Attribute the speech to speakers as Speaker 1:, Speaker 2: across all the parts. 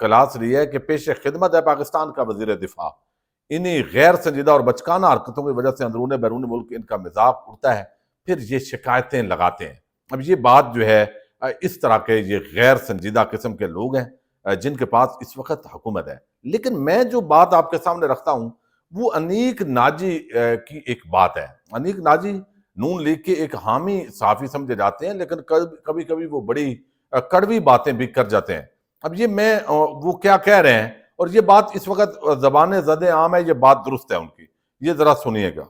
Speaker 1: Class لی ہے کہ پیش خدمت ہے پاکستان کا وزیر دفاع، انہی غیر سنجیدہ اور بچکانہ حرکتوں کی وجہ سے اندرون بیرون ملک ان کا مذاق اڑتا ہے، پھر یہ شکایتیں لگاتے ہیں۔ اب یہ بات جو ہے اس طرح کے یہ غیر سنجیدہ قسم کے لوگ ہیں جن کے پاس اس وقت حکومت ہے۔ لیکن میں جو بات آپ کے سامنے رکھتا ہوں وہ انیک ناجی کی ایک بات ہے۔ انیک ناجی نون لیگ کے ایک حامی صحافی سمجھے جاتے ہیں، لیکن کبھی کبھی وہ بڑی کڑوی باتیں بھی کر جاتے ہیں۔ اب یہ وہ کیا کہہ رہے ہیں، اور یہ بات اس وقت زبان زد عام ہے، یہ بات درست ہے ان کی، یہ ذرا سنیے گا۔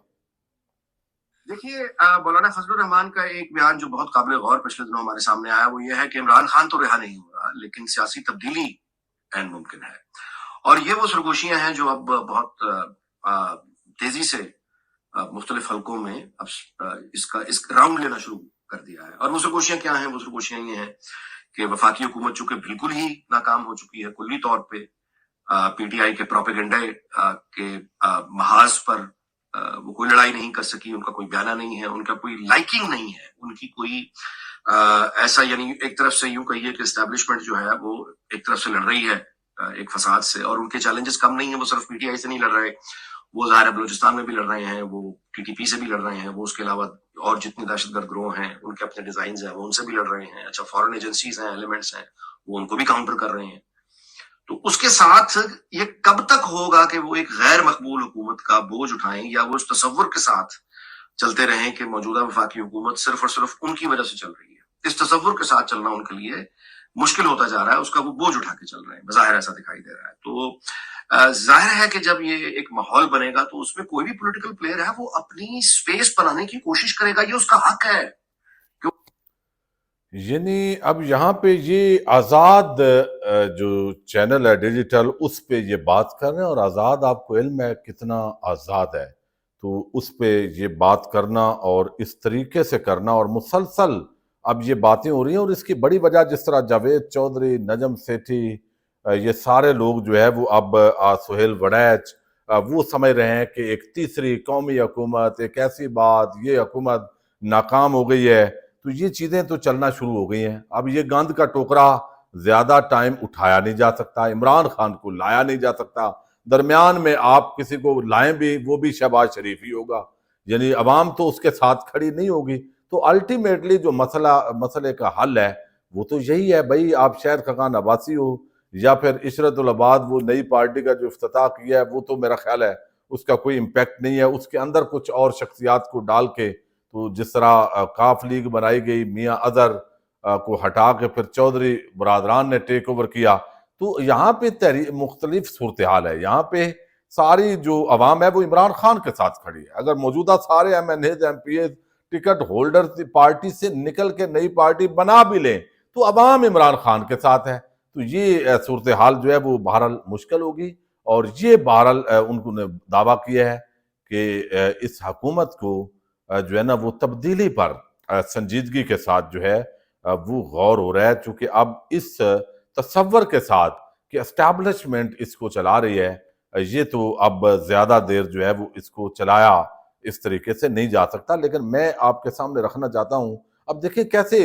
Speaker 2: دیکھیے، مولانا فضل الرحمان کا ایک بیان جو بہت قابل غور پچھلے دنوں ہمارے سامنے آیا وہ یہ ہے کہ عمران خان تو رہا نہیں ہو رہا، لیکن سیاسی تبدیلی عین ممکن ہے۔ اور یہ وہ سرگوشیاں ہیں جو اب بہت تیزی سے مختلف حلقوں میں اب اس راؤنڈ لینا شروع کر دیا ہے۔ اور وہ سرگوشیاں کیا ہیں؟ وہ سرگوشیاں یہ ہیں کہ وفاقی حکومت چونکہ بالکل ہی ناکام ہو چکی ہے کلی طور پہ، پی ٹی آئی کے پروپیگنڈے کے محاذ پر وہ کوئی لڑائی نہیں کر سکی، ان کا کوئی بیانہ نہیں ہے، ان کا کوئی لائکنگ نہیں ہے، ان کی کوئی ایسا، یعنی ایک طرف سے یوں کہیے کہ اسٹیبلشمنٹ جو ہے وہ ایک طرف سے لڑ رہی ہے ایک فساد سے، اور ان کے چیلنجز کم نہیں ہیں، وہ صرف پی ٹی آئی سے نہیں لڑ رہے، وہ ظاہر ہے بلوچستان میں بھی لڑ رہے ہیں، وہ ٹی ٹی پی سے بھی لڑ رہے ہیں، وہ اس کے علاوہ اور جتنے دہشت گرد گروہ ہیں ان کے اپنے ڈیزائنز ہیں وہ ان سے بھی لڑ رہے ہیں، اچھا فارن ایجنسیز ہیں، ایلیمنٹس ہیں، وہ ان کو بھی کاؤنٹر کر رہے ہیں۔ تو اس کے ساتھ یہ کب تک ہوگا کہ وہ ایک غیر مقبول حکومت کا بوجھ اٹھائیں، یا وہ اس تصور کے ساتھ چلتے رہیں کہ موجودہ وفاقی حکومت صرف اور صرف ان کی وجہ سے چل رہی ہے؟ اس تصور کے ساتھ چلنا ان کے لیے مشکل ہوتا جا رہا ہے، اس کا وہ بوجھ اٹھا کے چل رہے ہیں، بظاہر ایسا دکھائی دے رہا ہے۔ تو ظاہر ہے کہ جب یہ ایک ماحول بنے گا تو اس میں کوئی بھی پولیٹیکل پلیئر ہے وہ اپنی سپیس بنانے کی کوشش کرے گا، یہ اس کا حق ہے۔
Speaker 1: یعنی اب یہاں پہ یہ آزاد جو چینل ہے ڈیجیٹل، اس پہ یہ بات کر رہے ہیں، اور آزاد آپ کو علم ہے کتنا آزاد ہے، تو اس پہ یہ بات کرنا اور اس طریقے سے کرنا، اور مسلسل اب یہ باتیں ہو رہی ہیں، اور اس کی بڑی وجہ جس طرح جاوید چودھری، نجم سیٹھی، یہ سارے لوگ جو ہے وہ اب سہیل وڑیچ وہ سمجھ رہے ہیں کہ ایک تیسری قومی حکومت، ایک ایسی بات، یہ حکومت ناکام ہو گئی ہے، تو یہ چیزیں تو چلنا شروع ہو گئی ہیں۔ اب یہ گند کا ٹوکرا زیادہ ٹائم اٹھایا نہیں جا سکتا، عمران خان کو لایا نہیں جا سکتا، درمیان میں آپ کسی کو لائیں بھی وہ بھی شہباز شریف ہی ہوگا، یعنی عوام تو اس کے ساتھ کھڑی نہیں ہوگی۔ تو الٹیمیٹلی جو مسئلے کا حل ہے وہ تو یہی ہے بھائی، آپ شہر خاقان عباسی ہو یا پھر عشرت العباد، وہ نئی پارٹی کا جو افتتاح کیا ہے وہ تو میرا خیال ہے اس کا کوئی امپیکٹ نہیں ہے، اس کے اندر کچھ اور شخصیات کو ڈال کے، تو جس طرح کاف لیگ بنائی گئی، میاں اظہر کو ہٹا کے پھر چودھری برادران نے ٹیک اوور کیا، تو یہاں پہ مختلف صورتحال ہے۔ یہاں پہ ساری جو عوام ہے وہ عمران خان کے ساتھ کھڑی ہے۔ اگر موجودہ سارے MNAs, MPAs ticket holder party سے نکل کے نئی پارٹی بنا بھی لیں تو عوام عمران خان کے ساتھ ہے، تو یہ صورتحال جو ہے وہ بہرحال مشکل ہوگی، اور یہ بہرحال ان نے دعویٰ کیا ہے کہ اس حکومت کو جو ہے نا وہ تبدیلی پر سنجیدگی کے ساتھ جو ہے وہ غور ہو رہا ہے، چونکہ اب اس تصور کے ساتھ کہ اسٹیبلشمنٹ اس کو چلا رہی ہے، یہ تو اب زیادہ دیر جو ہے وہ اس کو چلایا اس طریقے سے نہیں جا سکتا۔ لیکن میں آپ کے سامنے رکھنا چاہتا ہوں، اب دیکھیں کیسے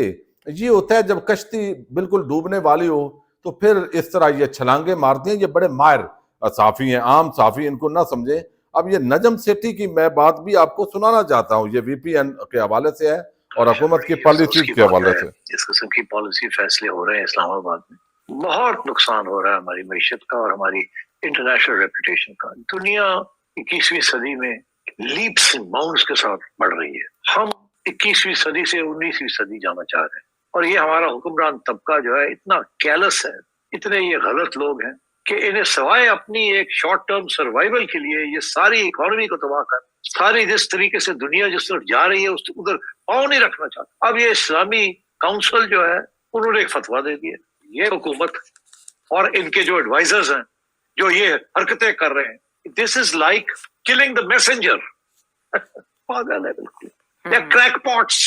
Speaker 1: یہ ہوتا ہے جب کشتی بالکل ڈوبنے والی ہو تو پھر اس طرح یہ چھلانگیں مارتے ہیں۔ یہ بڑے ماہر صحافی ہیں، عام صحافی ان کو نہ سمجھیں۔ اب یہ نجم سیٹھی کی میں بات بھی آپ کو سنانا چاہتا ہوں، یہ وی پی این کے حوالے سے ہے اور حکومت کی پالیسیز کے حوالے سے۔
Speaker 3: اس قسم کی پالیسی فیصلے ہو رہے ہیں اسلام آباد میں، بہت نقصان ہو رہا ہے ہماری معیشت کا اور ہماری انٹرنیشنل ریپوٹیشن کا۔ دنیا 21ویں صدی میں لیپس اینڈ باؤنڈز کے ساتھ بڑھ رہی ہے، ہم 21ویں صدی سے 19ویں صدی جانا چاہ رہے ہیں، اور یہ ہمارا حکمران طبقہ جو ہے اتنا کیلس ہے، اتنے یہ غلط لوگ ہیں کہ انہیں سوائے اپنی ایک شارٹ ٹرم سروائیول کے لیے یہ ساری اکانومی کو تباہ کر، ساری جس طریقے سے دنیا جس طرف جا رہی ہے ادھر پاؤں نہیں رکھنا چاہتا۔ اب یہ اسلامی کونسل جو ہے انہوں نے ایک فتویٰ دے دیا، یہ حکومت اور ان کے جو ایڈوائزرز ہیں جو یہ حرکتیں کر رہے ہیں، this is like killing the messenger. پاگل ہے بالکل، crackpots.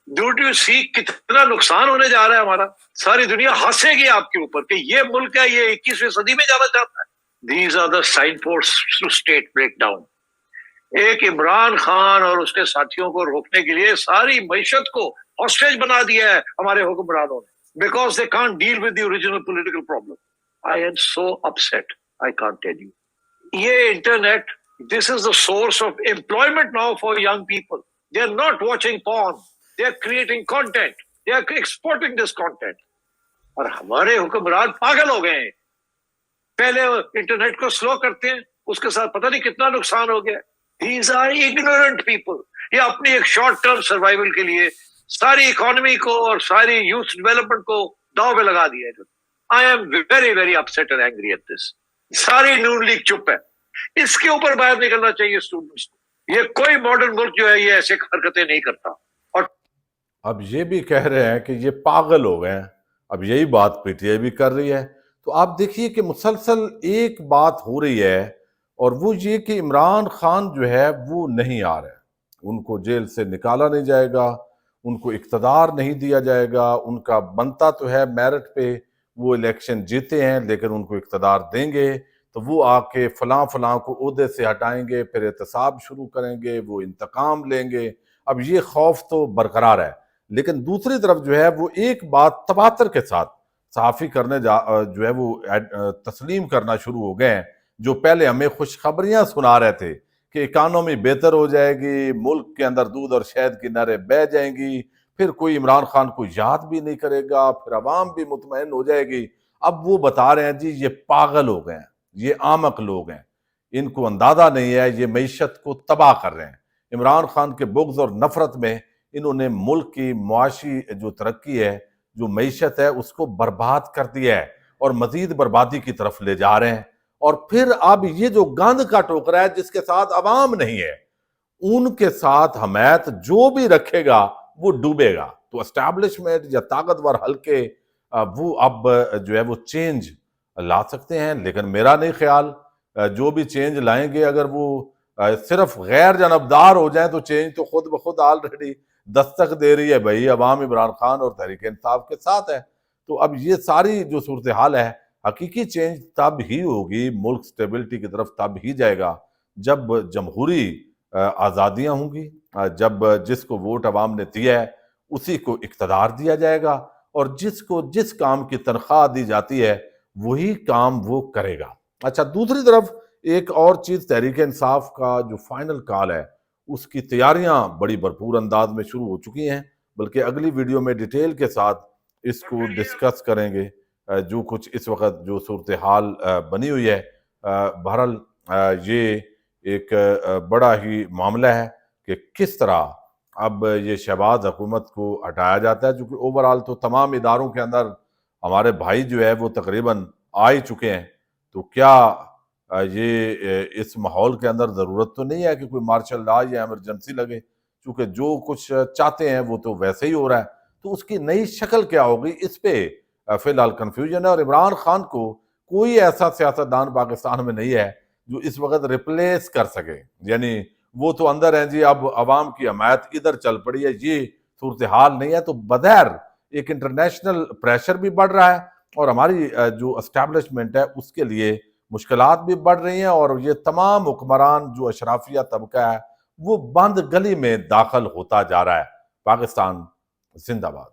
Speaker 3: Do you see کتنا نقصان ہونے جا رہا ہے ہمارا؟ ساری دنیا ہنسے گی آپ کے اوپر کہ یہ ملک ہے یہ 21ویں صدی میں جانا چاہتا ہے۔ These are the signposts to state breakdown. ایک عمران خان اور اس کے ساتھیوں کو روکنے کے لیے ساری معیشت کو ہاسٹیج بنا دیا ہے ہمارے حکمرانوں نے۔ because they can't deal with the original political problem. I am so upset, I can't tell you. Ye internet, this is the source of employment now for young people. They are not watching porn. They are creating content. They are exporting this content. اور ہمارے حکمران پاگل ہو گئے ہیں. پہلے internet کو سلو کرتے ہیں, اس کے ساتھ پتہ نہیں کتنا نقصان ہو گیا. These are ignorant people. یہ اپنی ایک شارٹ ٹرم سروائیول کے لیے ساری اکانومی کو اور ساری یوتھ ڈیولپمنٹ کو داؤ پہ لگا دیا ہے. I am very very upset and angry at this. ساری نون لیگ چپ ہے. اس کے اوپر باہر نکلنا چاہیے اسٹوڈنٹس کو. یہ کوئی ماڈرن ملک جو ہے یہ ایسے حرکتیں نہیں کرتا. اور
Speaker 1: اب یہ بھی کہہ رہے ہیں کہ یہ پاگل ہو گئے ہیں. اب یہی بات پی ٹی آئی بھی کر رہی ہے. تو آپ دیکھیے کہ مسلسل ایک بات ہو رہی ہے, اور وہ یہ کہ عمران خان جو ہے وہ نہیں آ رہے. ان کو جیل سے نکالا نہیں جائے گا, ان کو اقتدار نہیں دیا جائے گا. ان کا بنتا تو ہے میرٹ پہ وہ الیکشن جیتے ہیں, لیکن ان کو اقتدار دیں گے تو وہ آ کے فلاں فلاں کو عہدے سے ہٹائیں گے, پھر احتساب شروع کریں گے, وہ انتقام لیں گے. اب یہ خوف تو برقرار ہے. لیکن دوسری طرف جو ہے وہ ایک بات تباتر کے ساتھ صحافی کرنے جو ہے وہ تسلیم کرنا شروع ہو گئے ہیں, جو پہلے ہمیں خوشخبریاں سنا رہے تھے کہ اکانومی بہتر ہو جائے گی, ملک کے اندر دودھ اور شہد کی نہریں بہہ جائیں گی, پھر کوئی عمران خان کو یاد بھی نہیں کرے گا, پھر عوام بھی مطمئن ہو جائے گی. اب وہ بتا رہے ہیں جی یہ پاگل ہو گئے ہیں, یہ احمق لوگ ہیں, ان کو اندازہ نہیں ہے, یہ معیشت کو تباہ کر رہے ہیں. عمران خان کے بغض اور نفرت میں انہوں نے ملک کی معاشی جو ترقی ہے, جو معیشت ہے, اس کو برباد کر دیا ہے اور مزید بربادی کی طرف لے جا رہے ہیں. اور پھر اب یہ جو گند کا ٹوکرا ہے جس کے ساتھ عوام نہیں ہے, ان کے ساتھ حمایت جو بھی رکھے گا وہ ڈوبے گا. تو اسٹیبلشمنٹ یا طاقتور حلقے وہ اب جو ہے وہ چینج لا سکتے ہیں, لیکن میرا نہیں خیال جو بھی چینج لائیں گے اگر وہ صرف غیر جانبدار ہو جائیں تو چینج تو خود بخود آلریڈی دستک دے رہی ہے. بھائی عوام عمران خان اور تحریک انصاف کے ساتھ ہے. تو اب یہ ساری جو صورتحال ہے, حقیقی چینج تب ہی ہوگی, ملک سٹیبلٹی کی طرف تب ہی جائے گا جب جمہوری آزادیاں ہوں گی, جب جس کو ووٹ عوام نے دیا ہے اسی کو اقتدار دیا جائے گا, اور جس کو جس کام کی تنخواہ دی جاتی ہے وہی کام وہ کرے گا. اچھا, دوسری طرف ایک اور چیز, تحریک انصاف کا جو فائنل کال ہے اس کی تیاریاں بڑی بھرپور انداز میں شروع ہو چکی ہیں, بلکہ اگلی ویڈیو میں ڈیٹیل کے ساتھ اس کو ڈسکس کریں گے, جو کچھ اس وقت جو صورتحال بنی ہوئی ہے. بہرحال یہ ایک بڑا ہی معاملہ ہے کہ کس طرح اب یہ شہباز حکومت کو ہٹایا جاتا ہے, چونکہ اوورال تو تمام اداروں کے اندر ہمارے بھائی جو ہے وہ تقریباً آ ہی چکے ہیں. تو کیا یہ اس ماحول کے اندر ضرورت تو نہیں ہے کہ کوئی مارشل لا یا ایمرجنسی لگے, چونکہ جو کچھ چاہتے ہیں وہ تو ویسے ہی ہو رہا ہے. تو اس کی نئی شکل کیا ہوگی, اس پہ فی الحال کنفیوژن ہے. اور عمران خان کو کوئی ایسا سیاستدان پاکستان میں نہیں ہے جو اس وقت ریپلیس کر سکے, یعنی وہ تو اندر ہیں جی, اب عوام کی حمایت ادھر چل پڑی ہے, یہ صورتحال نہیں ہے. تو بظاہر ایک انٹرنیشنل پریشر بھی بڑھ رہا ہے, اور ہماری جو اسٹیبلشمنٹ ہے اس کے لیے مشکلات بھی بڑھ رہی ہیں, اور یہ تمام حکمران جو اشرافیہ طبقہ ہے وہ بند گلی میں داخل ہوتا جا رہا ہے. پاکستان زندہ باد.